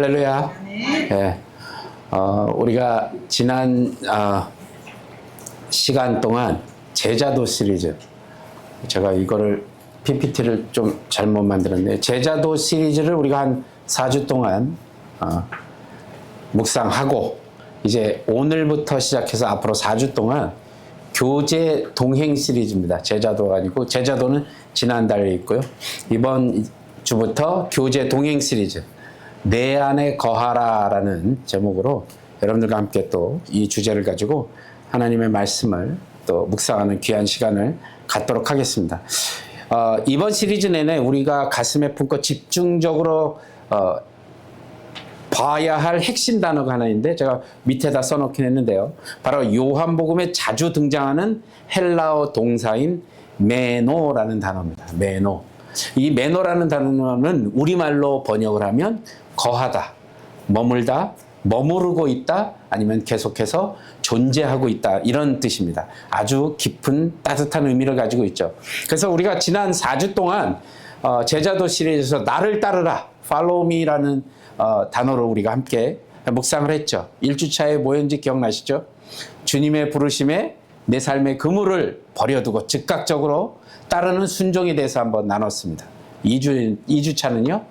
할렐루야. 예. 우리가 지난 시간 동안 제자도 시리즈, 제가 이거를 PPT를 좀 잘못 만들었네요. 제자도 시리즈를 우리가 한 4주 동안 묵상하고, 이제 오늘부터 시작해서 앞으로 4주 동안 교제 동행 시리즈입니다. 제자도가 아니고, 제자도는 지난달에 있고요. 이번 주부터 교제 동행 시리즈, 내 안에 거하라 라는 제목으로 여러분들과 함께 또 이 주제를 가지고 하나님의 말씀을 또 묵상하는 귀한 시간을 갖도록 하겠습니다. 이번 시리즈 내내 우리가 가슴에 품고 집중적으로 봐야 할 핵심 단어가 하나 있는데, 제가 밑에다 써놓긴 했는데요. 바로 요한복음에 자주 등장하는 헬라어 동사인 메노라는 단어입니다. 메노. 이 메노라는 단어는 우리말로 번역을 하면 거하다, 머물다, 머무르고 있다, 아니면 계속해서 존재하고 있다, 이런 뜻입니다. 아주 깊은 따뜻한 의미를 가지고 있죠. 그래서 우리가 지난 4주 동안 제자도 시리즈에서 나를 따르라, follow me라는 단어로 우리가 함께 묵상을 했죠. 1주차에 뭐였는지 기억나시죠? 주님의 부르심에 내 삶의 그물을 버려두고 즉각적으로 따르는 순종에 대해서 한번 나눴습니다. 2주차는요,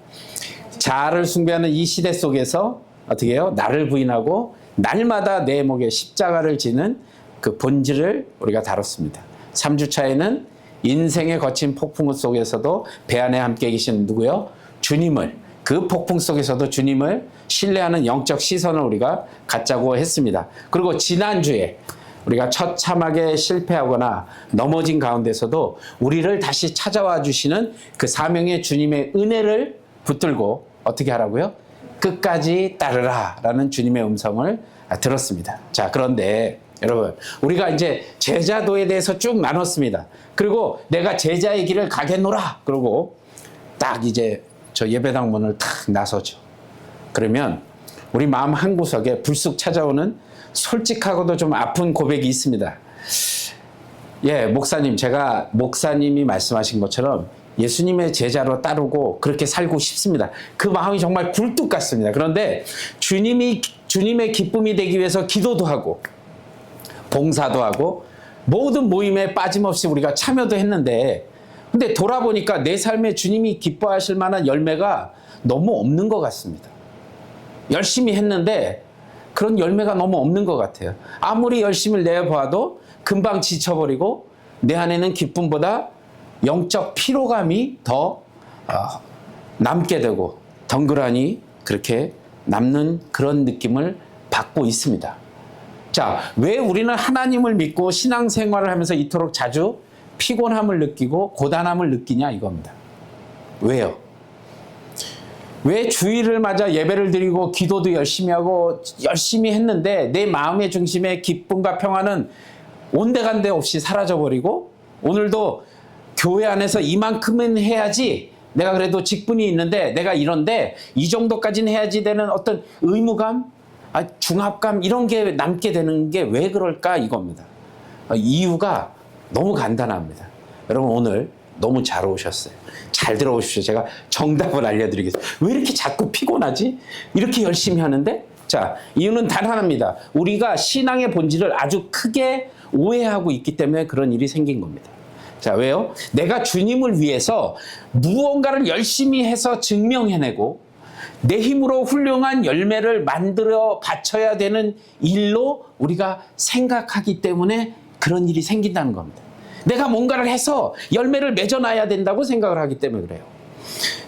자아를 숭배하는 이 시대 속에서 어떻게 해요? 나를 부인하고 날마다 내 목에 십자가를 지는 그 본질을 우리가 다뤘습니다. 3주차에는 인생의 거친 폭풍 속에서도 배 안에 함께 계신 누구요? 주님을, 그 폭풍 속에서도 주님을 신뢰하는 영적 시선을 우리가 갖자고 했습니다. 그리고 지난주에 우리가 처참하게 실패하거나 넘어진 가운데서도 우리를 다시 찾아와 주시는 그 사명의 주님의 은혜를 붙들고 어떻게 하라고요? 끝까지 따르라 라는 주님의 음성을 들었습니다. 자, 그런데 여러분, 우리가 이제 제자도에 대해서 쭉 나눴습니다. 그리고 내가 제자의 길을 가겠노라 그러고 딱 이제 저 예배당 문을 탁 나서죠. 그러면 우리 마음 한구석에 불쑥 찾아오는 솔직하고도 좀 아픈 고백이 있습니다. 예, 목사님, 제가 목사님이 말씀하신 것처럼 예수님의 제자로 따르고 그렇게 살고 싶습니다. 그 마음이 정말 굴뚝 같습니다. 그런데 주님의 기쁨이 되기 위해서 기도도 하고 봉사도 하고 모든 모임에 빠짐없이 우리가 참여도 했는데, 근데 돌아보니까 내 삶에 주님이 기뻐하실 만한 열매가 너무 없는 것 같습니다. 열심히 했는데 그런 열매가 너무 없는 것 같아요. 아무리 열심히 내봐도 금방 지쳐버리고 내 안에는 기쁨보다 영적 피로감이 더 남게 되고 덩그러니 그렇게 남는 그런 느낌을 받고 있습니다. 자, 왜 우리는 하나님을 믿고 신앙생활을 하면서 이토록 자주 피곤함을 느끼고 고단함을 느끼냐 이겁니다. 왜요? 왜 주일을 맞아 예배를 드리고 기도도 열심히 하고 열심히 했는데 내 마음의 중심에 기쁨과 평화는 온데간데 없이 사라져버리고, 오늘도 교회 안에서 이만큼은 해야지, 내가 그래도 직분이 있는데 내가 이런데 이 정도까지는 해야지 되는 어떤 의무감, 중압감, 이런 게 남게 되는 게 왜 그럴까 이겁니다. 이유가 너무 간단합니다. 여러분, 오늘 너무 잘 오셨어요. 잘 들어오십시오. 제가 정답을 알려드리겠습니다. 왜 이렇게 자꾸 피곤하지? 이렇게 열심히 하는데? 자, 이유는 단 하나입니다. 우리가 신앙의 본질을 아주 크게 오해하고 있기 때문에 그런 일이 생긴 겁니다. 자, 왜요? 내가 주님을 위해서 무언가를 열심히 해서 증명해내고 내 힘으로 훌륭한 열매를 만들어 바쳐야 되는 일로 우리가 생각하기 때문에 그런 일이 생긴다는 겁니다. 내가 뭔가를 해서 열매를 맺어놔야 된다고 생각을 하기 때문에 그래요.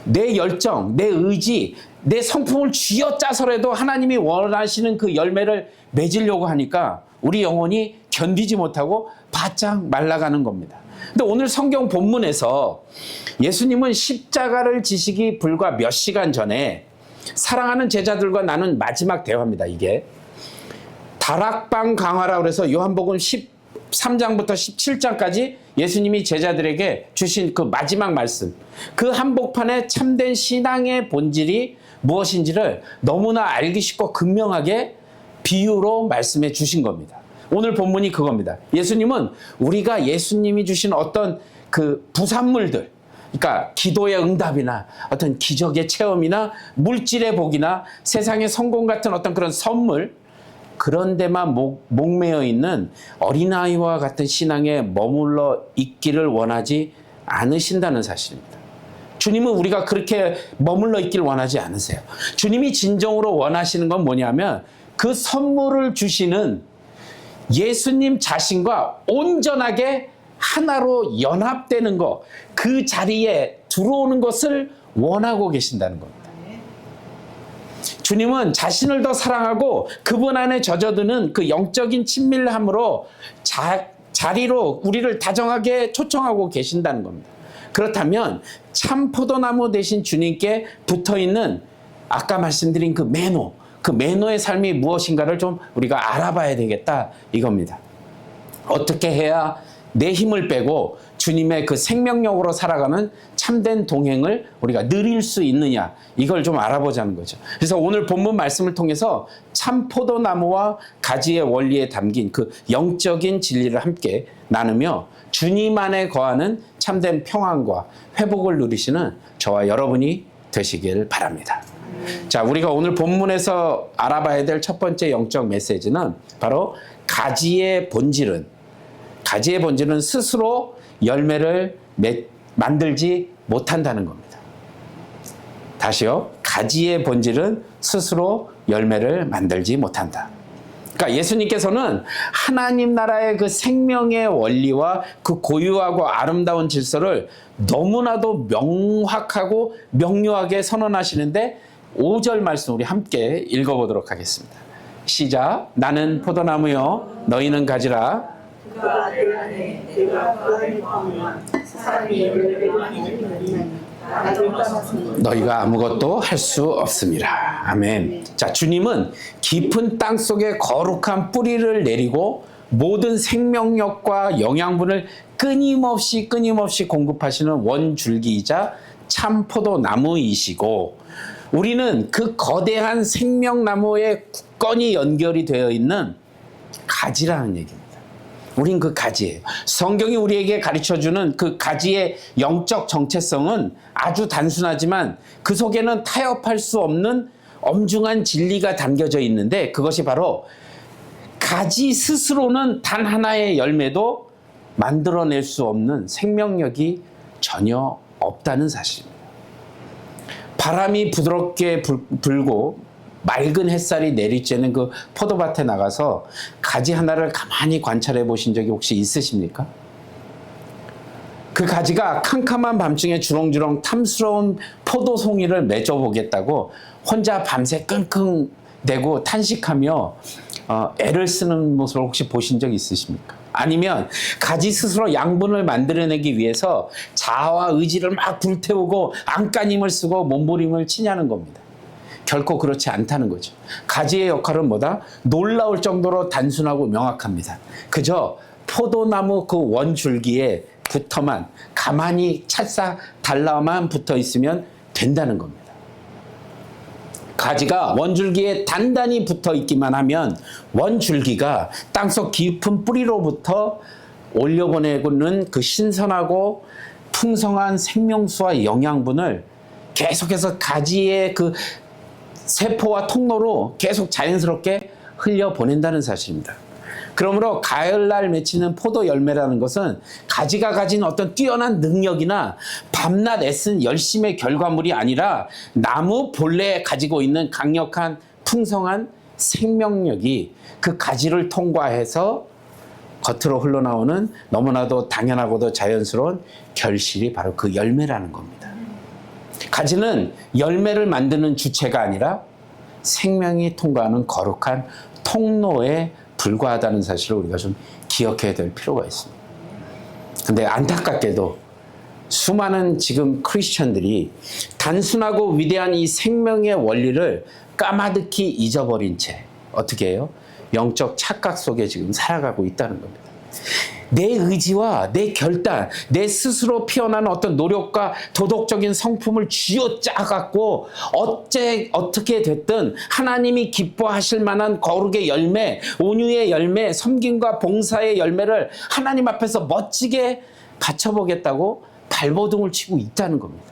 내 열정, 내 의지, 내 성품을 쥐어짜서라도 하나님이 원하시는 그 열매를 맺으려고 하니까 우리 영혼이 견디지 못하고 바짝 말라가는 겁니다. 근데 오늘 성경 본문에서 예수님은 십자가를 지시기 불과 몇 시간 전에 사랑하는 제자들과 나눈 마지막 대화입니다. 이게 다락방 강화라고 해서 요한복음 13장부터 17장까지 예수님이 제자들에게 주신 그 마지막 말씀, 그 한복판에 참된 신앙의 본질이 무엇인지를 너무나 알기 쉽고 극명하게 비유로 말씀해 주신 겁니다. 오늘 본문이 그겁니다. 예수님은 우리가 예수님이 주신 어떤 그 부산물들, 그러니까 기도의 응답이나 어떤 기적의 체험이나 물질의 복이나 세상의 성공 같은 어떤 그런 선물, 그런 데만 목매어 있는 어린아이와 같은 신앙에 머물러 있기를 원하지 않으신다는 사실입니다. 주님은 우리가 그렇게 머물러 있기를 원하지 않으세요. 주님이 진정으로 원하시는 건 뭐냐면 그 선물을 주시는 예수님 자신과 온전하게 하나로 연합되는 것, 그 자리에 들어오는 것을 원하고 계신다는 겁니다. 주님은 자신을 더 사랑하고 그분 안에 젖어드는 그 영적인 친밀함으로 자리로 우리를 다정하게 초청하고 계신다는 겁니다. 그렇다면 참 포도나무 대신 주님께 붙어있는 아까 말씀드린 그 매노의 삶이 무엇인가를 좀 우리가 알아봐야 되겠다 이겁니다. 어떻게 해야 내 힘을 빼고 주님의 그 생명력으로 살아가는 참된 동행을 우리가 누릴 수 있느냐, 이걸 좀 알아보자는 거죠. 그래서 오늘 본문 말씀을 통해서 참 포도나무와 가지의 원리에 담긴 그 영적인 진리를 함께 나누며 주님 안에 거하는 참된 평안과 회복을 누리시는 저와 여러분이 되시길 바랍니다. 자, 우리가 오늘 본문에서 알아봐야 될 첫 번째 영적 메시지는 바로 가지의 본질은 스스로 열매를 만들지 못한다는 겁니다. 다시요. 가지의 본질은 스스로 열매를 만들지 못한다. 그러니까 예수님께서는 하나님 나라의 그 생명의 원리와 그 고유하고 아름다운 질서를 너무나도 명확하고 명료하게 선언하시는데 5절 말씀 우리 함께 읽어보도록 하겠습니다. 시작. 나는 포도나무요 너희는 가지라. 그가 내 안에 내가 그 안에 거하면 사람이 열매를 맺는 나를 떠나서는 너희가 아무것도 할 수 없습니다. 아멘. 자, 주님은 깊은 땅 속에 거룩한 뿌리를 내리고 모든 생명력과 영양분을 끊임없이 공급하시는 원줄기이자 참 포도나무이시고, 우리는 그 거대한 생명나무에 굳건히 연결이 되어 있는 가지라는 얘기입니다. 우린 그 가지예요. 성경이 우리에게 가르쳐주는 그 가지의 영적 정체성은 아주 단순하지만 그 속에는 타협할 수 없는 엄중한 진리가 담겨져 있는데, 그것이 바로 가지 스스로는 단 하나의 열매도 만들어낼 수 없는 생명력이 전혀 없다는 사실입니다. 바람이 부드럽게 불고 맑은 햇살이 내리쬐는 그 포도밭에 나가서 가지 하나를 가만히 관찰해 보신 적이 혹시 있으십니까? 그 가지가 캄캄한 밤중에 주렁주렁 탐스러운 포도송이를 맺어보겠다고 혼자 밤새 끙끙대고 탄식하며 애를 쓰는 모습을 혹시 보신 적 있으십니까? 아니면 가지 스스로 양분을 만들어내기 위해서 자아와 의지를 막 불태우고 안간힘을 쓰고 몸부림을 치냐는 겁니다. 결코 그렇지 않다는 거죠. 가지의 역할은 뭐다? 놀라울 정도로 단순하고 명확합니다. 그저 포도나무 그 원줄기에 붙어만 가만히 찰싹 달라만 붙어 있으면 된다는 겁니다. 가지가 원줄기에 단단히 붙어 있기만 하면 원줄기가 땅속 깊은 뿌리로부터 올려보내고는 그 신선하고 풍성한 생명수와 영양분을 계속해서 가지의 그 세포와 통로로 계속 자연스럽게 흘려보낸다는 사실입니다. 그러므로 가을날 맺히는 포도 열매라는 것은 가지가 가진 어떤 뛰어난 능력이나 밤낮 애쓴 열심의 결과물이 아니라 나무 본래에 가지고 있는 강력한 풍성한 생명력이 그 가지를 통과해서 겉으로 흘러나오는 너무나도 당연하고도 자연스러운 결실이 바로 그 열매라는 겁니다. 가지는 열매를 만드는 주체가 아니라 생명이 통과하는 거룩한 통로에 불과하다는 사실을 우리가 좀 기억해야 될 필요가 있습니다. 근데 안타깝게도 수많은 지금 크리스천들이 단순하고 위대한 이 생명의 원리를 까마득히 잊어버린 채 어떻게 해요? 영적 착각 속에 지금 살아가고 있다는 겁니다. 내 의지와 내 결단, 내 스스로 피어나는 어떤 노력과 도덕적인 성품을 쥐어짜갖고 어떻게 됐든 하나님이 기뻐하실 만한 거룩의 열매, 온유의 열매, 섬김과 봉사의 열매를 하나님 앞에서 멋지게 바쳐보겠다고 발버둥을 치고 있다는 겁니다.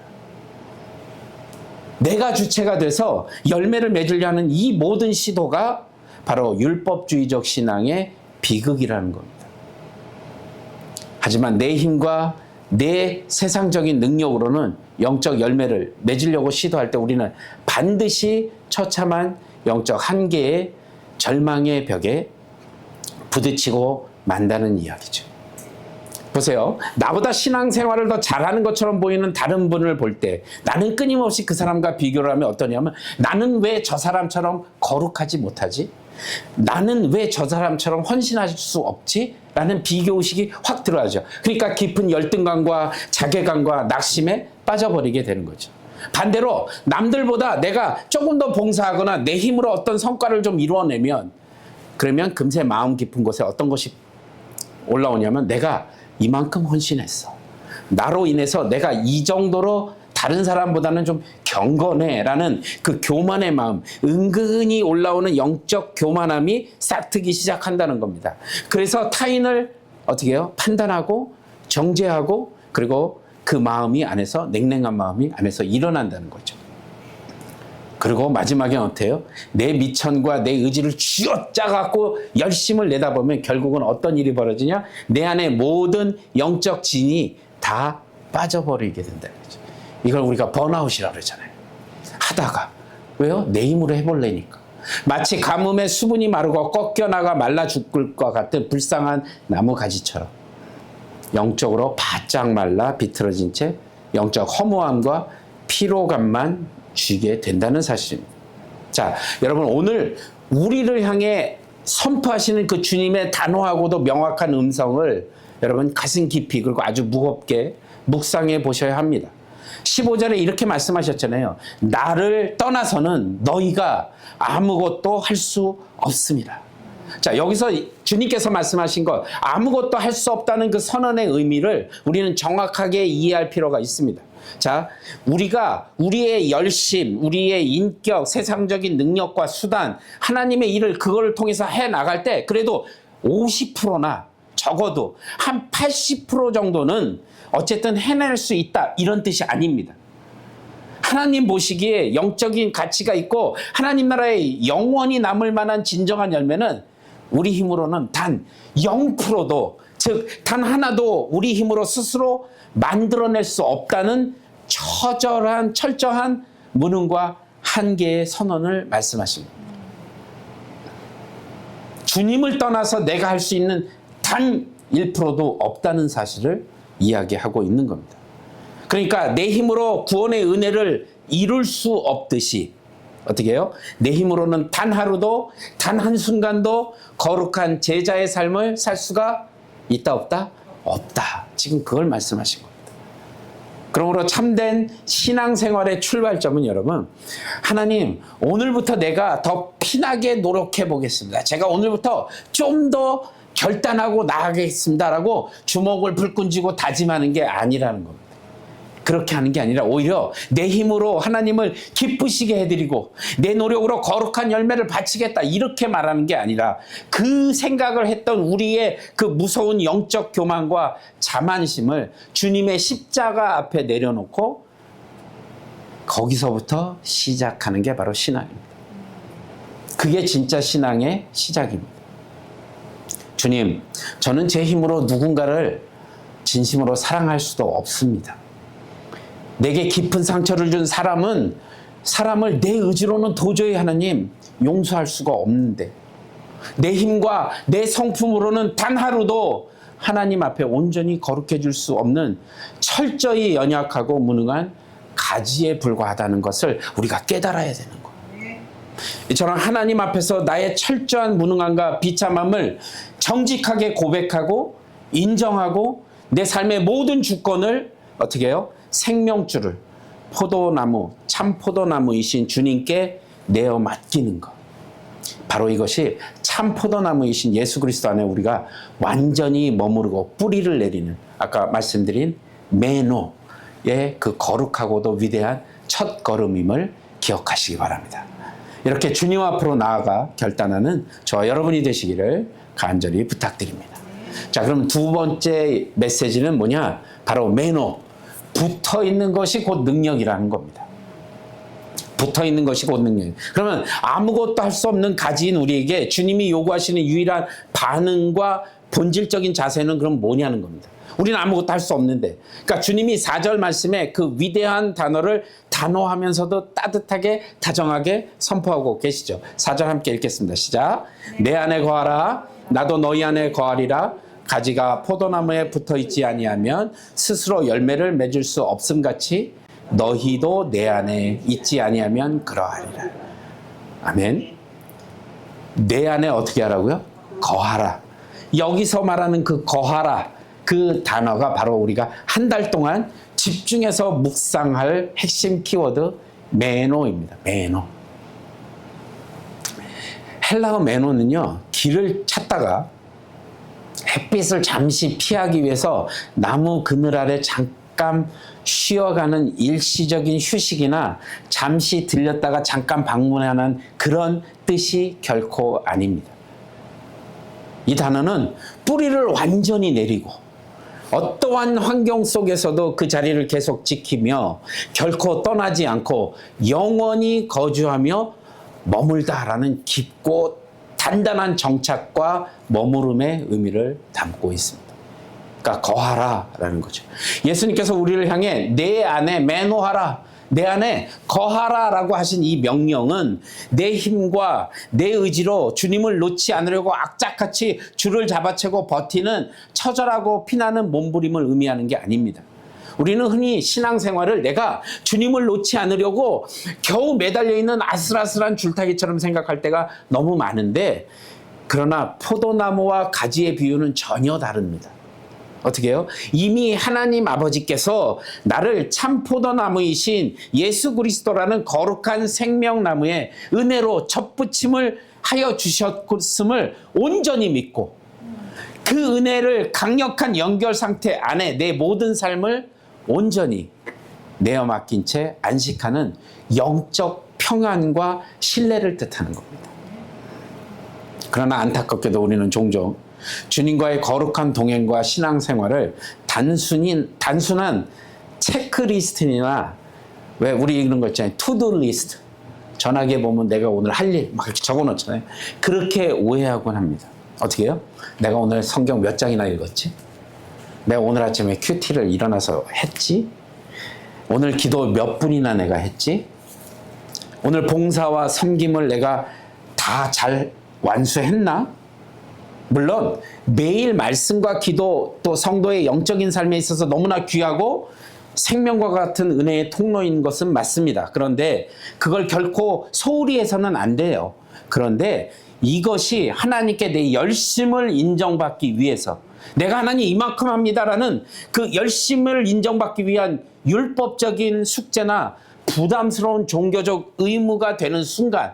내가 주체가 돼서 열매를 맺으려는 이 모든 시도가 바로 율법주의적 신앙의 비극이라는 겁니다. 하지만 내 힘과 내 세상적인 능력으로는 영적 열매를 맺으려고 시도할 때 우리는 반드시 처참한 영적 한계의 절망의 벽에 부딪히고 만다는 이야기죠. 보세요. 나보다 신앙생활을 더 잘하는 것처럼 보이는 다른 분을 볼 때 나는 끊임없이 그 사람과 비교를 하면 어떠냐면, 나는 왜 저 사람처럼 거룩하지 못하지? 나는 왜 저 사람처럼 헌신할 수 없지? 라는 비교의식이 확 들어가죠. 그러니까 깊은 열등감과 자괴감과 낙심에 빠져버리게 되는 거죠. 반대로 남들보다 내가 조금 더 봉사하거나 내 힘으로 어떤 성과를 좀 이루어내면, 그러면 금세 마음 깊은 곳에 어떤 것이 올라오냐면, 내가 이만큼 헌신했어, 나로 인해서 내가 이 정도로 다른 사람보다는 좀 경건해라는 그 교만의 마음, 은근히 올라오는 영적 교만함이 싹트기 시작한다는 겁니다. 그래서 타인을 어떻게 해요? 판단하고 정죄하고, 그리고 그 마음이 안에서, 냉랭한 마음이 안에서 일어난다는 거죠. 그리고 마지막에 어때요? 내 미천과 내 의지를 쥐어짜갖고 열심을 내다보면 결국은 어떤 일이 벌어지냐? 내 안에 모든 영적 진이 다 빠져버리게 된다는 거죠. 이걸 우리가 번아웃이라고 그러잖아요. 하다가. 왜요? 내 힘으로 해볼래니까. 마치 가뭄에 수분이 마르고 꺾여나가 말라 죽을 것 같은 불쌍한 나무 가지처럼 영적으로 바짝 말라 비틀어진 채 영적 허무함과 피로감만 쥐게 된다는 사실입니다. 자, 여러분, 오늘 우리를 향해 선포하시는 그 주님의 단호하고도 명확한 음성을 여러분 가슴 깊이, 그리고 아주 무겁게 묵상해 보셔야 합니다. 15절에 이렇게 말씀하셨잖아요. 나를 떠나서는 너희가 아무것도 할 수 없습니다. 자, 여기서 주님께서 말씀하신 것, 아무것도 할 수 없다는 그 선언의 의미를 우리는 정확하게 이해할 필요가 있습니다. 자, 우리가 우리의 열심, 우리의 인격, 세상적인 능력과 수단, 하나님의 일을 그걸 통해서 해 나갈 때 그래도 50%나 적어도 한 80% 정도는 어쨌든 해낼 수 있다, 이런 뜻이 아닙니다. 하나님 보시기에 영적인 가치가 있고 하나님 나라에 영원히 남을 만한 진정한 열매는 우리 힘으로는 단 0%도, 즉 단 하나도 우리 힘으로 스스로 만들어낼 수 없다는 처절한, 철저한 무능과 한계의 선언을 말씀하십니다. 주님을 떠나서 내가 할 수 있는 단 1%도 없다는 사실을 이야기하고 있는 겁니다. 그러니까 내 힘으로 구원의 은혜를 이룰 수 없듯이, 어떻게 해요? 내 힘으로는 단 하루도, 단 한순간도 거룩한 제자의 삶을 살 수가 있다 없다? 없다. 지금 그걸 말씀하신 겁니다. 그러므로 참된 신앙생활의 출발점은 여러분, 하나님, 오늘부터 내가 더 피나게 노력해 보겠습니다. 제가 오늘부터 좀 더 결단하고 나아가겠습니다라고 주먹을 불끈 쥐고 다짐하는 게 아니라는 겁니다. 그렇게 하는 게 아니라 오히려 내 힘으로 하나님을 기쁘시게 해드리고 내 노력으로 거룩한 열매를 바치겠다, 이렇게 말하는 게 아니라, 그 생각을 했던 우리의 그 무서운 영적 교만과 자만심을 주님의 십자가 앞에 내려놓고 거기서부터 시작하는 게 바로 신앙입니다. 그게 진짜 신앙의 시작입니다. 주님, 저는 제 힘으로 누군가를 진심으로 사랑할 수도 없습니다. 내게 깊은 상처를 준 사람을 내 의지로는 도저히 하나님 용서할 수가 없는데, 내 힘과 내 성품으로는 단 하루도 하나님 앞에 온전히 거룩해 줄 수 없는 철저히 연약하고 무능한 가지에 불과하다는 것을 우리가 깨달아야 되는 거예요. 이처럼 하나님 앞에서 나의 철저한 무능함과 비참함을 정직하게 고백하고 인정하고 내 삶의 모든 주권을 어떻게 해요? 생명줄을 포도나무, 참 포도나무이신 주님께 내어 맡기는 것. 바로 이것이 참 포도나무이신 예수 그리스도 안에 우리가 완전히 머무르고 뿌리를 내리는, 아까 말씀드린 매노의 그 거룩하고도 위대한 첫 걸음임을 기억하시기 바랍니다. 이렇게 주님 앞으로 나아가 결단하는 저와 여러분이 되시기를 간절히 부탁드립니다. 자, 그럼 두 번째 메시지는 뭐냐? 바로 매노. 붙어 있는 것이 곧 능력이라는 겁니다. 붙어 있는 것이 곧 능력. 그러면 아무것도 할 수 없는 가지인 우리에게 주님이 요구하시는 유일한 반응과 본질적인 자세는 그럼 뭐냐는 겁니다. 우리는 아무것도 할 수 없는데. 그러니까 주님이 4절 말씀에 그 위대한 단어를 단호하면서도 따뜻하게 다정하게 선포하고 계시죠. 4절 함께 읽겠습니다. 시작. 내 안에 거하라. 나도 너희 안에 거하리라. 가지가 포도나무에 붙어 있지 아니하면 스스로 열매를 맺을 수 없음같이 너희도 내 안에 있지 아니하면 그러하리라. 아멘. 내 안에 어떻게 하라고요? 거하라. 여기서 말하는 그 거하라, 그 단어가 바로 우리가 한 달 동안 집중해서 묵상할 핵심 키워드 메노입니다. 메노. 헬라어 메노는요, 길을 찾다가 햇빛을 잠시 피하기 위해서 나무 그늘 아래 잠깐 쉬어가는 일시적인 휴식이나 잠시 들렸다가 잠깐 방문하는 그런 뜻이 결코 아닙니다. 이 단어는 뿌리를 완전히 내리고 어떠한 환경 속에서도 그 자리를 계속 지키며 결코 떠나지 않고 영원히 거주하며 머물다라는 깊고 단단한 정착과 머무름의 의미를 담고 있습니다. 그러니까 거하라라는 거죠. 예수님께서 우리를 향해 내 안에 매노하라, 내 안에 거하라라고 하신 이 명령은 내 힘과 내 의지로 주님을 놓지 않으려고 악착같이 줄을 잡아채고 버티는 처절하고 피나는 몸부림을 의미하는 게 아닙니다. 우리는 흔히 신앙생활을 내가 주님을 놓지 않으려고 겨우 매달려 있는 아슬아슬한 줄타기처럼 생각할 때가 너무 많은데, 그러나 포도나무와 가지의 비유는 전혀 다릅니다. 어떻게 해요? 이미 하나님 아버지께서 나를 참 포도나무이신 예수 그리스도라는 거룩한 생명나무에 은혜로 접붙임을 하여 주셨음을 온전히 믿고 그 은혜를 강력한 연결 상태 안에 내 모든 삶을 온전히 내어 맡긴 채 안식하는 영적 평안과 신뢰를 뜻하는 겁니다. 그러나 안타깝게도 우리는 종종 주님과의 거룩한 동행과 신앙생활을 단순한 체크리스트나, 왜 우리 이런 거 있잖아요. 투두 리스트. 전화기에 보면 내가 오늘 할 일 막 이렇게 적어 놓잖아요. 그렇게 오해하곤 합니다. 어떻게 해요? 내가 오늘 성경 몇 장이나 읽었지? 내가 오늘 아침에 큐티를 일어나서 했지? 오늘 기도 몇 분이나 내가 했지? 오늘 봉사와 섬김을 내가 다 잘 완수했나? 물론 매일 말씀과 기도, 또 성도의 영적인 삶에 있어서 너무나 귀하고 생명과 같은 은혜의 통로인 것은 맞습니다. 그런데 그걸 결코 소홀히 해서는 안 돼요. 그런데 이것이 하나님께 내 열심을 인정받기 위해서, 내가 하나님 이만큼 합니다라는 그 열심을 인정받기 위한 율법적인 숙제나 부담스러운 종교적 의무가 되는 순간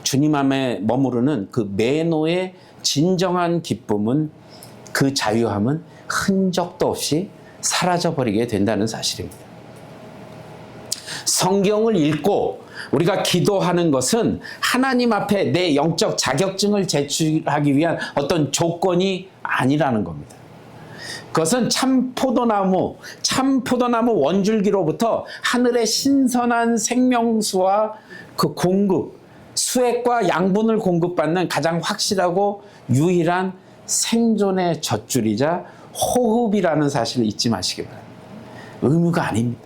주님 안에 머무르는 그 매노의 진정한 기쁨은, 그 자유함은 흔적도 없이 사라져버리게 된다는 사실입니다. 성경을 읽고 우리가 기도하는 것은 하나님 앞에 내 영적 자격증을 제출하기 위한 어떤 조건이 아니라는 겁니다. 그것은 참 포도나무 원줄기로부터 하늘의 신선한 생명수와 그 공급, 수액과 양분을 공급받는 가장 확실하고 유일한 생존의 젖줄이자 호흡이라는 사실을 잊지 마시기 바랍니다. 의무가 아닙니다.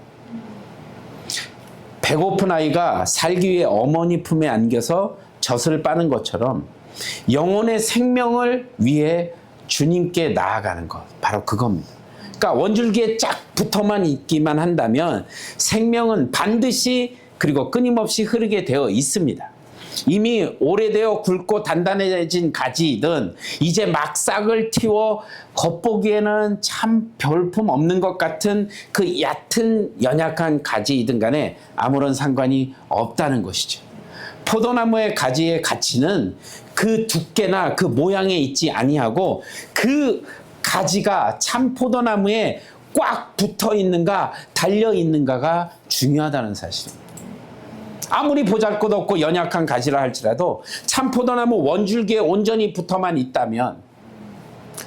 배고픈 아이가 살기 위해 어머니 품에 안겨서 젖을 빠는 것처럼 영혼의 생명을 위해 주님께 나아가는 것, 바로 그겁니다. 그러니까 원줄기에 쫙 붙어만 있기만 한다면 생명은 반드시 그리고 끊임없이 흐르게 되어 있습니다. 이미 오래되어 굵고 단단해진 가지이든 이제 막 싹을 틔워 겉보기에는 참 별품 없는 것 같은 그 얕은 연약한 가지이든 간에 아무런 상관이 없다는 것이죠. 포도나무의 가지의 가치는 그 두께나 그 모양에 있지 아니하고 그 가지가 참 포도나무에 꽉 붙어 있는가 달려 있는가가 중요하다는 사실입니다. 아무리 보잘것없고 연약한 가지라 할지라도 참 포도나무 원줄기에 온전히 붙어만 있다면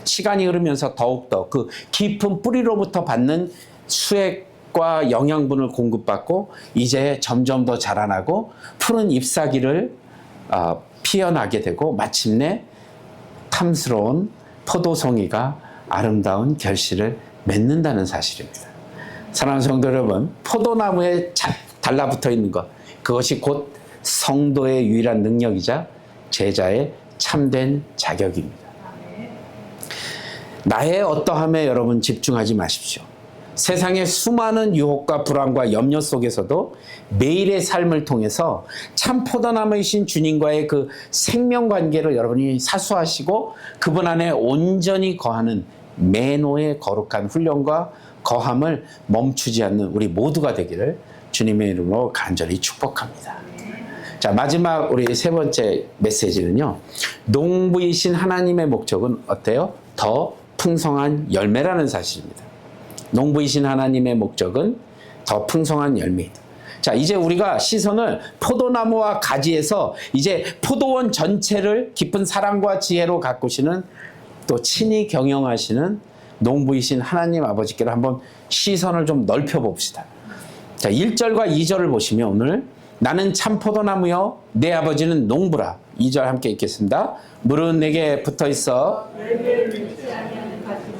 시간이 흐르면서 더욱더 그 깊은 뿌리로부터 받는 수액과 영양분을 공급받고 이제 점점 더 자라나고 푸른 잎사귀를 피어나게 되고 마침내 탐스러운 포도송이가 아름다운 결실을 맺는다는 사실입니다. 사랑하는 성도 여러분, 포도나무에 달라붙어 있는 것, 그것이 곧 성도의 유일한 능력이자 제자의 참된 자격입니다. 나의 어떠함에 여러분 집중하지 마십시오. 세상의 수많은 유혹과 불안과 염려 속에서도 매일의 삶을 통해서 참 포도나무이신 주님과의 그 생명관계를 여러분이 사수하시고 그분 안에 온전히 거하는 매노의 거룩한 훈련과 거함을 멈추지 않는 우리 모두가 되기를 주님의 이름으로 간절히 축복합니다. 자, 마지막 우리 세 번째 메시지는요. 농부이신 하나님의 목적은 어때요? 더 풍성한 열매라는 사실입니다. 농부이신 하나님의 목적은 더 풍성한 열매이다. 자, 이제 우리가 시선을 포도나무와 가지에서 이제 포도원 전체를 깊은 사랑과 지혜로 가꾸시는 또 친히 경영하시는 농부이신 하나님 아버지께로 한번 시선을 좀 넓혀 봅시다. 자, 1절과 2절을 보시면 오늘 나는 참 포도나무요 내 아버지는 농부라. 2절 함께 읽겠습니다. 물은 내게 붙어 있어 열매를 맺지 아니하는 가지는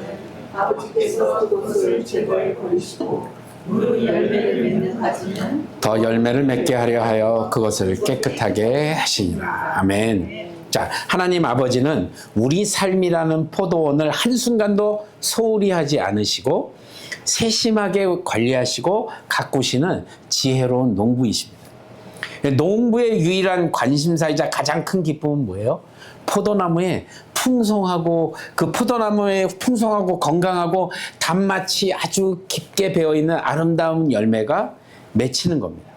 아버지께서 그것을 제거해 버리시고 무른 열매를 맺는 가지는 더 열매를 맺게 하려 하여 그것을 깨끗하게 하시니라. 아멘. 자, 하나님 아버지는 우리 삶이라는 포도원을 한순간도 소홀히 하지 않으시고 세심하게 관리하시고 가꾸시는 지혜로운 농부이십니다. 농부의 유일한 관심사이자 가장 큰 기쁨은 뭐예요? 포도나무에 풍성하고 그 포도나무에 풍성하고 건강하고 단맛이 아주 깊게 배어있는 아름다운 열매가 맺히는 겁니다.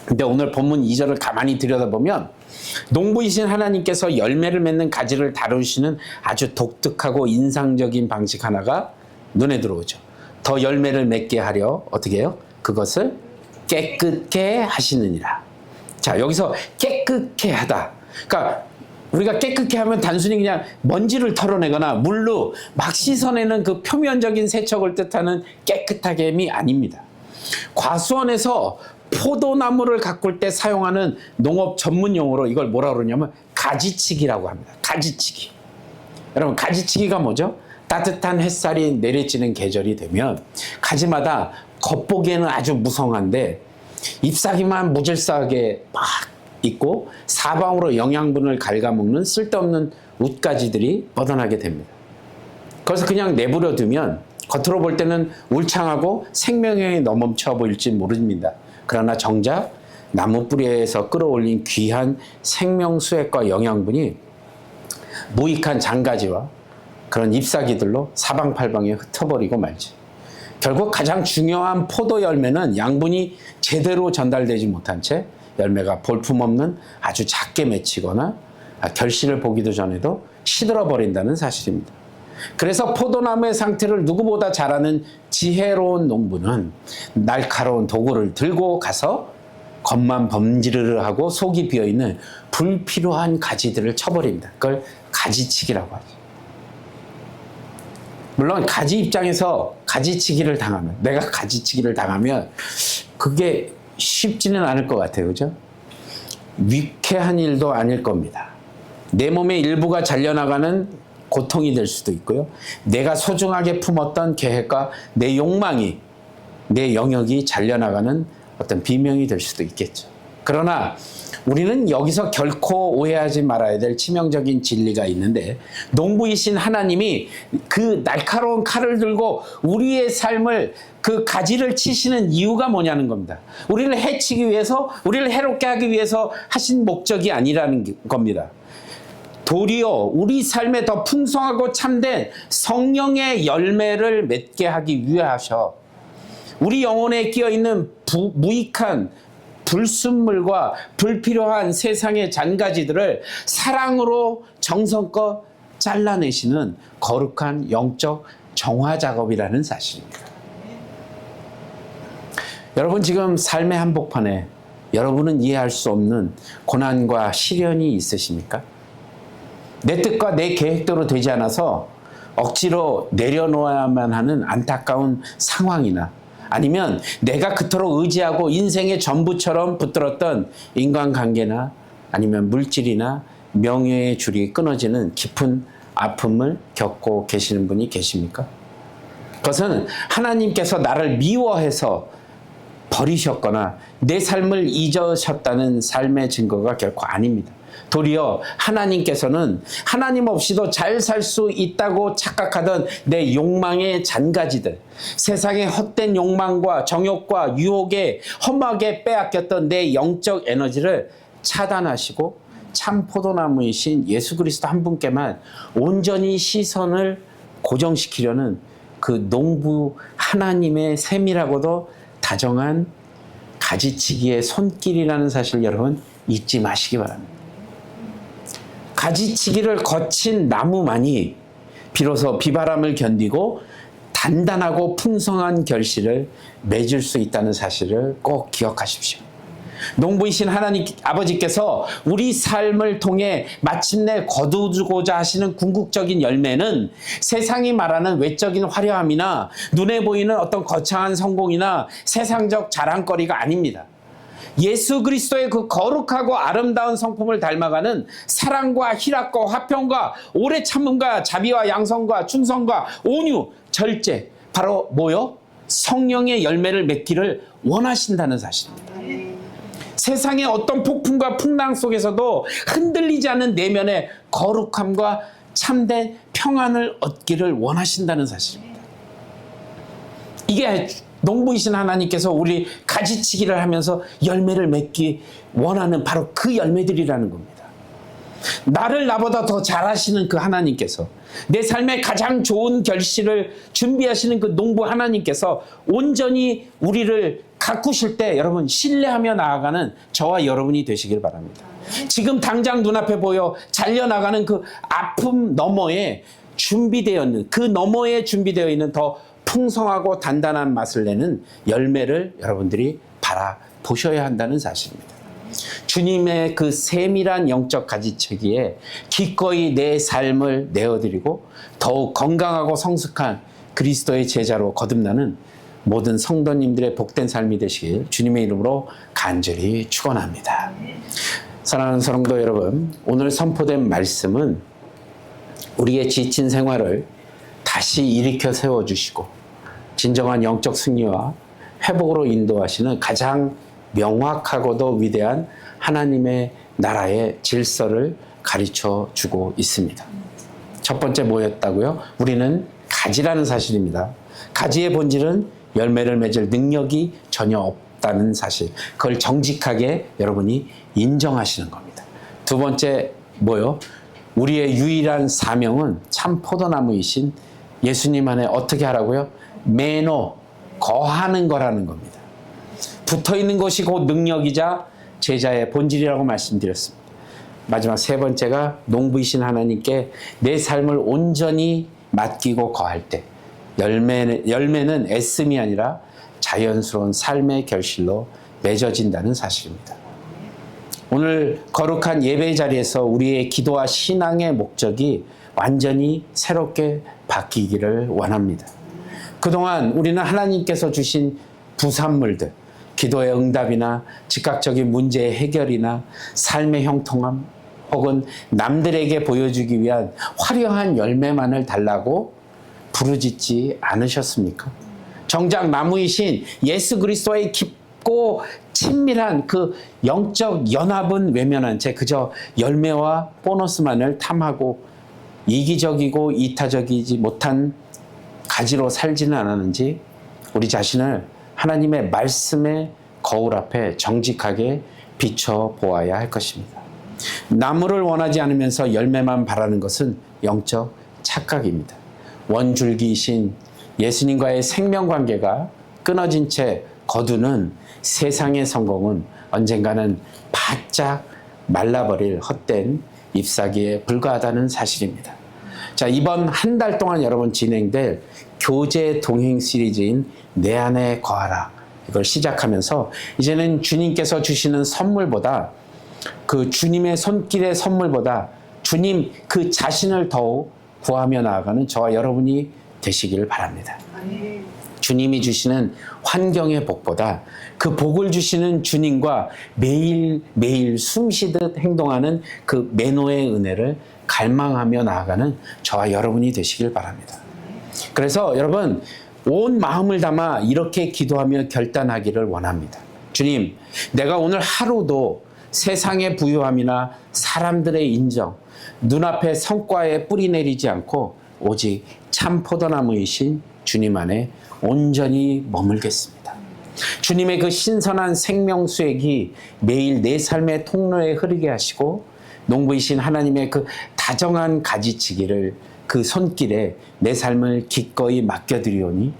근데 오늘 본문 2절을 가만히 들여다보면 농부이신 하나님께서 열매를 맺는 가지를 다루시는 아주 독특하고 인상적인 방식 하나가 눈에 들어오죠. 더 열매를 맺게 하려 어떻게 해요? 그것을 깨끗게 하시느니라. 자, 여기서 깨끗게 하다. 그러니까 우리가 깨끗게 하면 단순히 그냥 먼지를 털어내거나 물로 막 씻어내는 그 표면적인 세척을 뜻하는 깨끗하게임이 아닙니다. 과수원에서 포도나무를 가꿀 때 사용하는 농업 전문 용어로 이걸 뭐라 그러냐면 가지치기라고 합니다. 가지치기. 여러분, 가지치기가 뭐죠? 따뜻한 햇살이 내리쬐는 계절이 되면 가지마다 겉보기에는 아주 무성한데 잎사귀만 무질서하게 막 있고 사방으로 영양분을 갉아먹는 쓸데없는 웃가지들이 뻗어나게 됩니다. 그래서 그냥 내버려 두면 겉으로 볼 때는 울창하고 생명력이 넘쳐 보일지 모릅니다. 그러나 정작 나무 뿌리에서 끌어올린 귀한 생명수액과 영양분이 무익한 장가지와 그런 잎사귀들로 사방팔방에 흩어버리고 말지. 결국 가장 중요한 포도 열매는 양분이 제대로 전달되지 못한 채 열매가 볼품없는 아주 작게 맺히거나 결실을 보기도 전에도 시들어 버린다는 사실입니다. 그래서 포도나무의 상태를 누구보다 잘 아는 지혜로운 농부는 날카로운 도구를 들고 가서 겉만 범지르르 하고 속이 비어있는 불필요한 가지들을 쳐버립니다. 그걸 가지치기라고 하죠. 물론 가지 입장에서 가지치기를 당하면, 내가 가지치기를 당하면 그게 쉽지는 않을 것 같아요. 그죠? 위쾌한 일도 아닐 겁니다. 내 몸의 일부가 잘려나가는 고통이 될 수도 있고요. 내가 소중하게 품었던 계획과 내 욕망이, 내 영역이 잘려나가는 어떤 비명이 될 수도 있겠죠. 그러나 우리는 여기서 결코 오해하지 말아야 될 치명적인 진리가 있는데 농부이신 하나님이 그 날카로운 칼을 들고 우리의 삶을 그 가지를 치시는 이유가 뭐냐는 겁니다. 우리를 해치기 위해서, 우리를 해롭게 하기 위해서 하신 목적이 아니라는 겁니다. 도리어 우리 삶에 더 풍성하고 참된 성령의 열매를 맺게 하기 위하셔 우리 영혼에 끼어있는 무익한 불순물과 불필요한 세상의 잔가지들을 사랑으로 정성껏 잘라내시는 거룩한 영적 정화 작업이라는 사실입니다. 여러분, 지금 삶의 한복판에 여러분은 이해할 수 없는 고난과 시련이 있으십니까? 내 뜻과 내 계획대로 되지 않아서 억지로 내려놓아야만 하는 안타까운 상황이나 아니면 내가 그토록 의지하고 인생의 전부처럼 붙들었던 인간관계나 아니면 물질이나 명예의 줄이 끊어지는 깊은 아픔을 겪고 계시는 분이 계십니까? 그것은 하나님께서 나를 미워해서 버리셨거나 내 삶을 잊으셨다는 삶의 증거가 결코 아닙니다. 도리어 하나님께서는 하나님 없이도 잘 살 수 있다고 착각하던 내 욕망의 잔가지들, 세상의 헛된 욕망과 정욕과 유혹에 험하게 빼앗겼던 내 영적 에너지를 차단하시고 참 포도나무이신 예수 그리스도 한 분께만 온전히 시선을 고정시키려는 그 농부 하나님의 셈이라고도 다정한 가지치기의 손길이라는 사실 여러분 잊지 마시기 바랍니다. 가지치기를 거친 나무만이 비로소 비바람을 견디고 단단하고 풍성한 결실을 맺을 수 있다는 사실을 꼭 기억하십시오. 농부이신 하나님 아버지께서 우리 삶을 통해 마침내 거두고자 하시는 궁극적인 열매는 세상이 말하는 외적인 화려함이나 눈에 보이는 어떤 거창한 성공이나 세상적 자랑거리가 아닙니다. 예수 그리스도의 그 거룩하고 아름다운 성품을 닮아가는 사랑과 희락과 화평과 오래 참음과 자비와 양성과 충성과 온유, 절제, 바로 뭐요? 성령의 열매를 맺기를 원하신다는 사실입니다. 세상의 어떤 폭풍과 풍랑 속에서도 흔들리지 않는 내면의 거룩함과 참된 평안을 얻기를 원하신다는 사실입니다. 이게 농부이신 하나님께서 우리 가지치기를 하면서 열매를 맺기 원하는 바로 그 열매들이라는 겁니다. 나를 나보다 더 잘하시는 그 하나님께서, 내 삶의 가장 좋은 결실을 준비하시는 그 농부 하나님께서 온전히 우리를 가꾸실 때 여러분 신뢰하며 나아가는 저와 여러분이 되시길 바랍니다. 지금 당장 눈앞에 보여 잘려나가는 그 아픔 너머에 준비되어 있는, 그 너머에 준비되어 있는 더 풍성하고 단단한 맛을 내는 열매를 여러분들이 바라보셔야 한다는 사실입니다. 주님의 그 세밀한 영적 가지치기에 기꺼이 내 삶을 내어드리고 더욱 건강하고 성숙한 그리스도의 제자로 거듭나는 모든 성도님들의 복된 삶이 되시길 주님의 이름으로 간절히 축원합니다. 사랑하는 성도 여러분, 오늘 선포된 말씀은 우리의 지친 생활을 다시 일으켜 세워주시고 진정한 영적 승리와 회복으로 인도하시는 가장 명확하고도 위대한 하나님의 나라의 질서를 가르쳐 주고 있습니다. 첫 번째 뭐였다고요? 우리는 가지라는 사실입니다. 가지의 본질은 열매를 맺을 능력이 전혀 없다는 사실. 그걸 정직하게 여러분이 인정하시는 겁니다. 두 번째 뭐요? 우리의 유일한 사명은 참 포도나무이신 예수님 안에 어떻게 하라고요? 매노, 거하는 거라는 겁니다. 붙어있는 것이 곧 능력이자 제자의 본질이라고 말씀드렸습니다. 마지막 세 번째가 농부이신 하나님께 내 삶을 온전히 맡기고 거할 때 열매는 애씀이 아니라 자연스러운 삶의 결실로 맺어진다는 사실입니다. 오늘 거룩한 예배 자리에서 우리의 기도와 신앙의 목적이 완전히 새롭게 바뀌기를 원합니다. 그동안 우리는 하나님께서 주신 부산물들, 기도의 응답이나 즉각적인 문제의 해결이나 삶의 형통함 혹은 남들에게 보여주기 위한 화려한 열매만을 달라고 부르짖지 않으셨습니까? 정작 나무이신 예수 그리스도의 깊고 친밀한 그 영적 연합은 외면한 채 그저 열매와 보너스만을 탐하고 이기적이고 이타적이지 못한 가지로 살지는 않았는지 우리 자신을 하나님의 말씀의 거울 앞에 정직하게 비춰보아야 할 것입니다. 나무를 원하지 않으면서 열매만 바라는 것은 영적 착각입니다. 원줄기이신 예수님과의 생명관계가 끊어진 채 거두는 세상의 성공은 언젠가는 바짝 말라버릴 헛된 잎사귀에 불과하다는 사실입니다. 자, 이번 한 달 동안 여러분 진행될 교제 동행 시리즈인 내 안에 거하라, 이걸 시작하면서 이제는 주님께서 주시는 선물보다, 그 주님의 손길의 선물보다 주님 그 자신을 더욱 구하며 나아가는 저와 여러분이 되시기를 바랍니다. 주님이 주시는 환경의 복보다 그 복을 주시는 주님과 매일매일 숨쉬듯 행동하는 그 매노의 은혜를 갈망하며 나아가는 저와 여러분이 되시길 바랍니다. 그래서 여러분, 온 마음을 담아 이렇게 기도하며 결단하기를 원합니다. 주님, 내가 오늘 하루도 세상의 부유함이나 사람들의 인정, 눈앞의 성과에 뿌리 내리지 않고 오직 참 포도나무이신 주님 안에 온전히 머물겠습니다. 주님의 그 신선한 생명 수액이 매일 내 삶의 통로에 흐르게 하시고 농부이신 하나님의 그 다정한 가지치기를 그 손길에 내 삶을 기꺼이 맡겨드리오니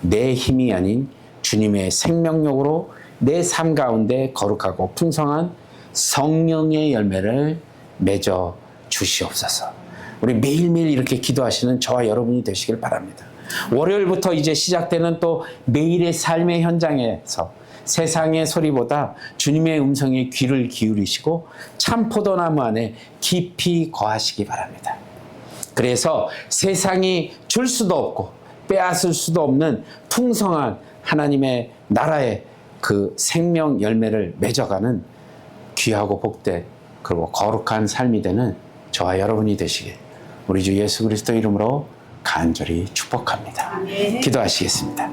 내 힘이 아닌 주님의 생명력으로 내 삶 가운데 거룩하고 풍성한 성령의 열매를 맺어 주시옵소서. 우리 매일매일 이렇게 기도하시는 저와 여러분이 되시길 바랍니다. 월요일부터 이제 시작되는 또 매일의 삶의 현장에서 세상의 소리보다 주님의 음성에 귀를 기울이시고 참 포도나무 안에 깊이 거하시기 바랍니다. 그래서 세상이 줄 수도 없고 빼앗을 수도 없는 풍성한 하나님의 나라의 그 생명 열매를 맺어가는 귀하고 복된 그리고 거룩한 삶이 되는 저와 여러분이 되시길 우리 주 예수 그리스도 이름으로 간절히 축복합니다. 기도하시겠습니다.